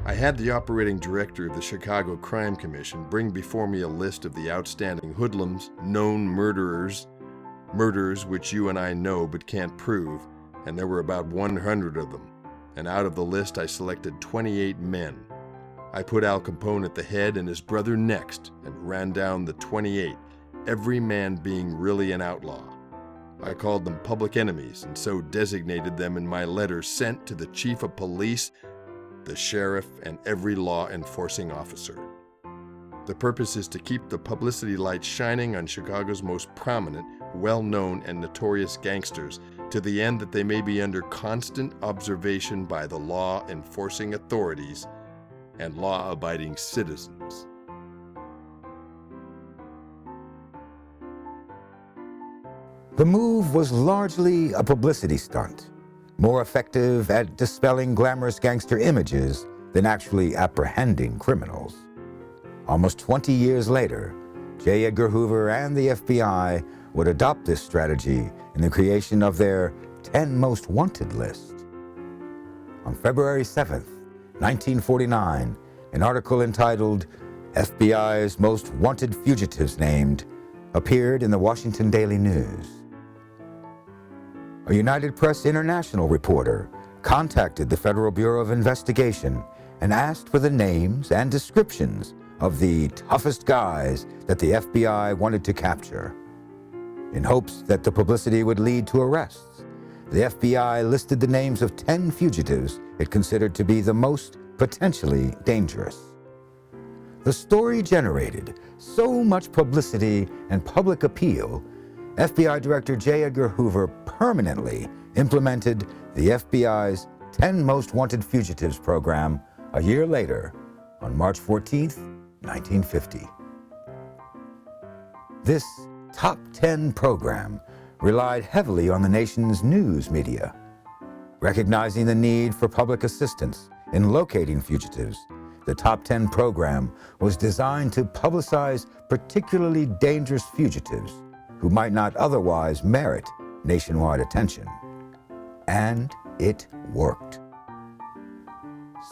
I had the operating director of the Chicago Crime Commission bring before me a list of the outstanding hoodlums, known murderers which you and I know but can't prove, and there were about 100 of them. And out of the list I selected 28 men. I put Al Capone at the head and his brother next, and ran down the 28, every man being really an outlaw. I called them public enemies, and so designated them in my letter sent to the chief of police, the sheriff, and every law enforcing officer. The purpose is to keep the publicity light shining on Chicago's most prominent, well-known, and notorious gangsters, to the end that they may be under constant observation by the law enforcing authorities and law-abiding citizens. The move was largely a publicity stunt, more effective at dispelling glamorous gangster images than actually apprehending criminals. Almost 20 years later, J. Edgar Hoover and the FBI would adopt this strategy in the creation of their 10 Most Wanted list. On February 7th, 1949, an article entitled FBI's Most Wanted Fugitives Named appeared in the Washington Daily News. A United Press International reporter contacted the Federal Bureau of Investigation and asked for the names and descriptions of the toughest guys that the FBI wanted to capture. In hopes that the publicity would lead to arrests, the FBI listed the names of 10 fugitives it considered to be the most potentially dangerous. The story generated so much publicity and public appeal, FBI Director J. Edgar Hoover permanently implemented the FBI's 10 Most Wanted Fugitives program a year later, on March 14th, 1950. This Top 10 program relied heavily on the nation's news media. Recognizing the need for public assistance in locating fugitives, the Top 10 program was designed to publicize particularly dangerous fugitives who might not otherwise merit nationwide attention. And it worked.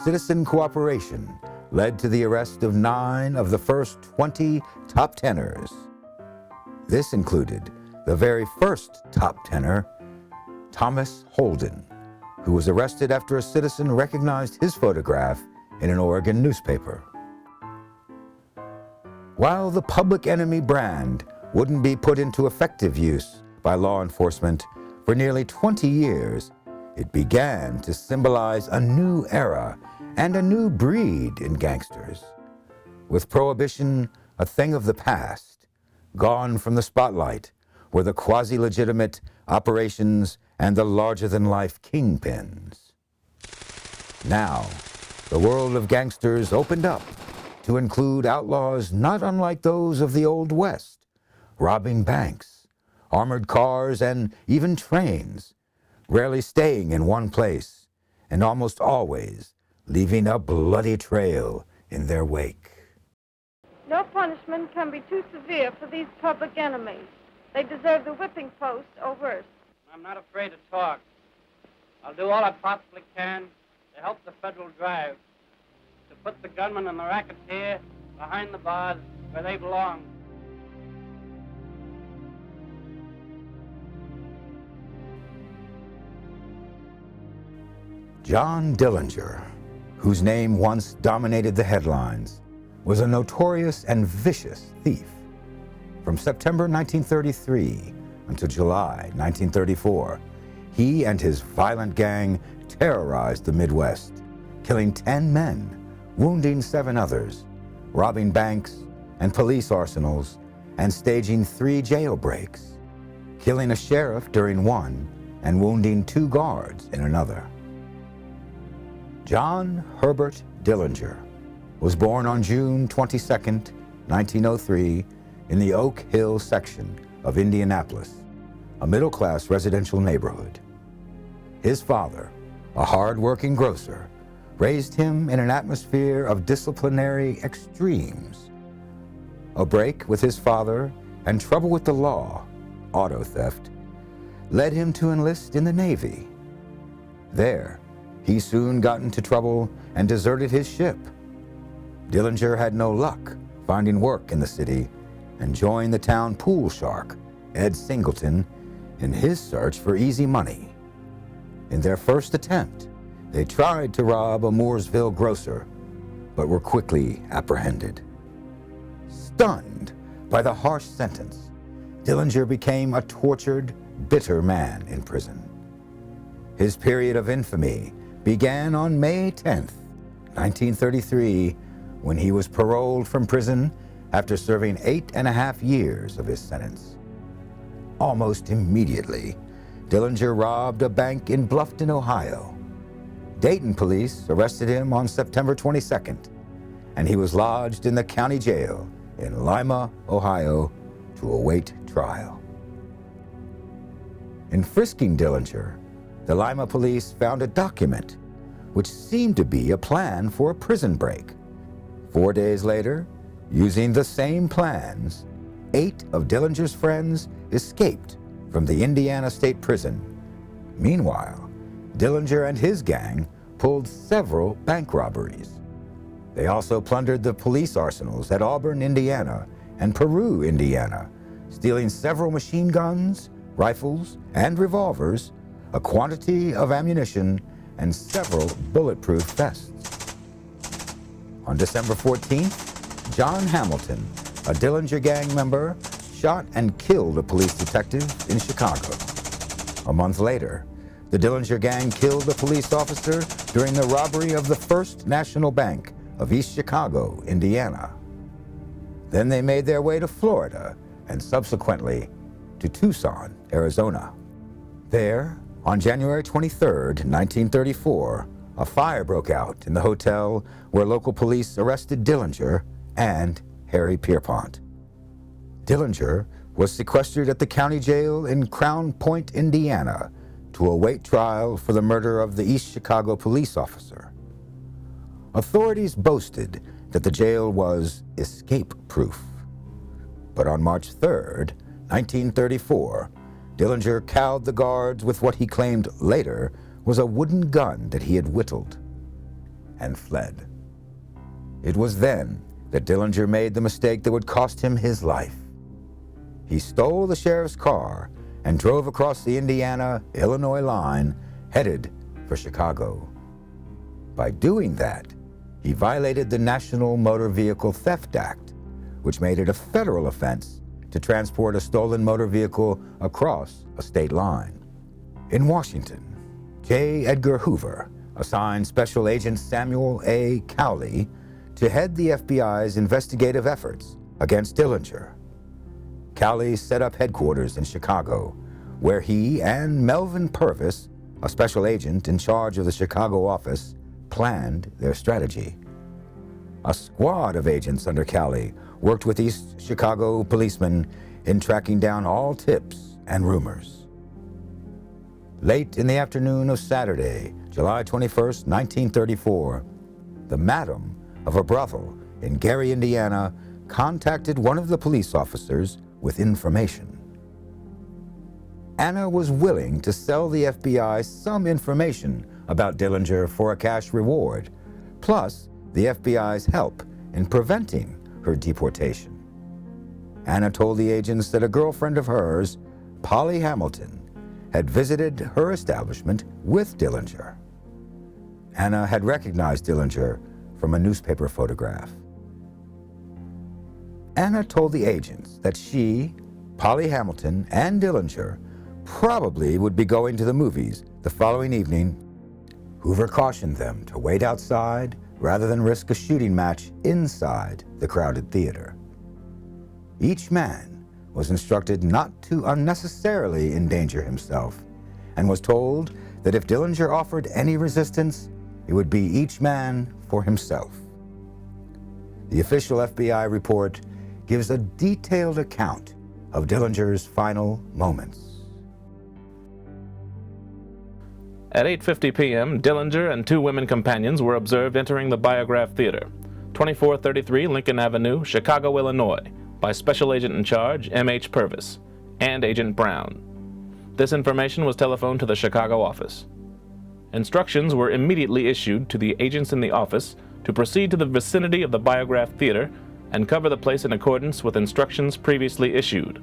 Citizen cooperation led to the arrest of 9 of the first 20 top teners. This included the very first top tenor, Thomas Holden, who was arrested after a citizen recognized his photograph in an Oregon newspaper. While the public enemy brand wouldn't be put into effective use by law enforcement for nearly 20 years, it began to symbolize a new era and a new breed in gangsters. With prohibition a thing of the past, gone from the spotlight were the quasi-legitimate operations and the larger-than-life kingpins. Now, the world of gangsters opened up to include outlaws not unlike those of the Old West, robbing banks, armored cars, and even trains, rarely staying in one place, and almost always leaving a bloody trail in their wake. No punishment can be too severe for these public enemies. They deserve the whipping post or worse. I'm not afraid to talk. I'll do all I possibly can to help the federal drive, to put the gunmen and the racketeer behind the bars where they belong. John Dillinger, whose name once dominated the headlines, was a notorious and vicious thief. From September 1933 until July 1934, he and his violent gang terrorized the Midwest, killing 10 men, wounding 7 others, robbing banks and police arsenals, and staging 3 jailbreaks, killing a sheriff during one and wounding 2 guards in another. John Herbert Dillinger was born on June 22, 1903, in the Oak Hill section of Indianapolis, a middle-class residential neighborhood. His father, a hard-working grocer, raised him in an atmosphere of disciplinary extremes. A break with his father and trouble with the law, auto theft, led him to enlist in the Navy. There, he soon got into trouble and deserted his ship. Dillinger had no luck finding work in the city and joined the town pool shark, Ed Singleton, in his search for easy money. In their first attempt, they tried to rob a Mooresville grocer, but were quickly apprehended. Stunned by the harsh sentence, Dillinger became a tortured, bitter man in prison. His period of infamy began on May 10th, 1933, when he was paroled from prison after serving 8.5 years of his sentence. Almost immediately, Dillinger robbed a bank in Bluffton, Ohio. Dayton police arrested him on September 22nd, and he was lodged in the county jail in Lima, Ohio, to await trial. In frisking Dillinger, the Lima police found a document which seemed to be a plan for a prison break. 4 days later, using the same plans, 8 of Dillinger's friends escaped from the Indiana State Prison. Meanwhile, Dillinger and his gang pulled several bank robberies. They also plundered the police arsenals at Auburn, Indiana, and Peru, Indiana, stealing several machine guns, rifles, and revolvers, a quantity of ammunition, and several bulletproof vests. On December 14th, John Hamilton, a Dillinger gang member, shot and killed a police detective in Chicago. A month later, the Dillinger gang killed a police officer during the robbery of the First National Bank of East Chicago, Indiana. Then they made their way to Florida and subsequently to Tucson, Arizona. There, on January 23rd, 1934, a fire broke out in the hotel where local police arrested Dillinger and Harry Pierpont. Dillinger was sequestered at the county jail in Crown Point, Indiana, to await trial for the murder of the East Chicago police officer. Authorities boasted that the jail was escape-proof. But on March 3rd, 1934, Dillinger cowed the guards with what he claimed later was a wooden gun that he had whittled, and fled. It was then that Dillinger made the mistake that would cost him his life. He stole the sheriff's car and drove across the Indiana-Illinois line, headed for Chicago. By doing that, he violated the National Motor Vehicle Theft Act, which made it a federal offense to transport a stolen motor vehicle across a state line. In Washington, J. Edgar Hoover assigned Special Agent Samuel A. Cowley to head the FBI's investigative efforts against Dillinger. Cowley set up headquarters in Chicago, where he and Melvin Purvis, a special agent in charge of the Chicago office, planned their strategy. A squad of agents under Cowley worked with East Chicago policemen in tracking down all tips and rumors. Late in the afternoon of Saturday, July 21st, 1934, the madam of a brothel in Gary, Indiana, contacted one of the police officers with information. Anna was willing to sell the FBI some information about Dillinger for a cash reward, plus the FBI's help in preventing her deportation. Anna told the agents that a girlfriend of hers, Polly Hamilton, had visited her establishment with Dillinger. Anna had recognized Dillinger from a newspaper photograph. Anna told the agents that she, Polly Hamilton, and Dillinger probably would be going to the movies the following evening. Hoover cautioned them to wait outside rather than risk a shooting match inside the crowded theater. Each man was instructed not to unnecessarily endanger himself and was told that if Dillinger offered any resistance, it would be each man for himself. The official FBI report gives a detailed account of Dillinger's final moments. At 8:50 p.m., Dillinger and 2 women companions were observed entering the Biograph Theater, 2433 Lincoln Avenue, Chicago, Illinois, by Special Agent in Charge M.H. Purvis and Agent Brown. This information was telephoned to the Chicago office. Instructions were immediately issued to the agents in the office to proceed to the vicinity of the Biograph Theater and cover the place in accordance with instructions previously issued.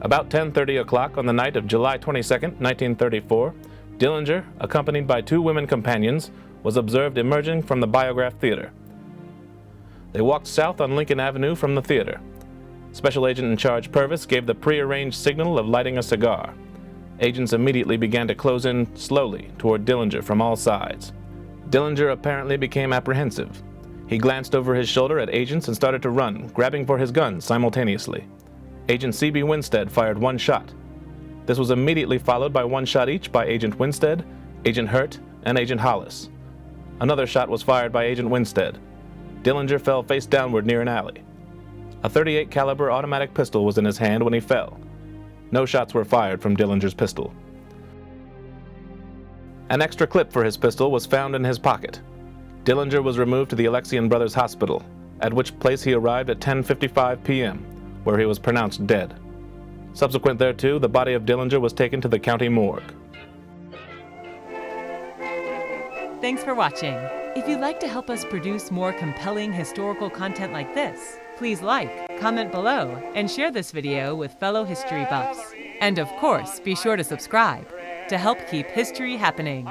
About 10:30 o'clock on the night of July 22, 1934, Dillinger, accompanied by 2 women companions, was observed emerging from the Biograph Theater. They walked south on Lincoln Avenue from the theater. Special Agent in Charge Purvis gave the prearranged signal of lighting a cigar. Agents immediately began to close in slowly toward Dillinger from all sides. Dillinger apparently became apprehensive. He glanced over his shoulder at agents and started to run, grabbing for his gun simultaneously. Agent C.B. Winstead fired 1 shot. This was immediately followed by 1 shot each by Agent Winstead, Agent Hurt, and Agent Hollis. Another shot was fired by Agent Winstead. Dillinger fell face downward near an alley. A .38 caliber automatic pistol was in his hand when he fell. No shots were fired from Dillinger's pistol. An extra clip for his pistol was found in his pocket. Dillinger was removed to the Alexian Brothers Hospital, at which place he arrived at 10:55 p.m., where he was pronounced dead. Subsequent thereto, the body of Dillinger was taken to the county morgue. Thanks for watching. If you'd like to help us produce more compelling historical content like this, please like, comment below, and share this video with fellow history buffs. And of course, be sure to subscribe to help keep history happening.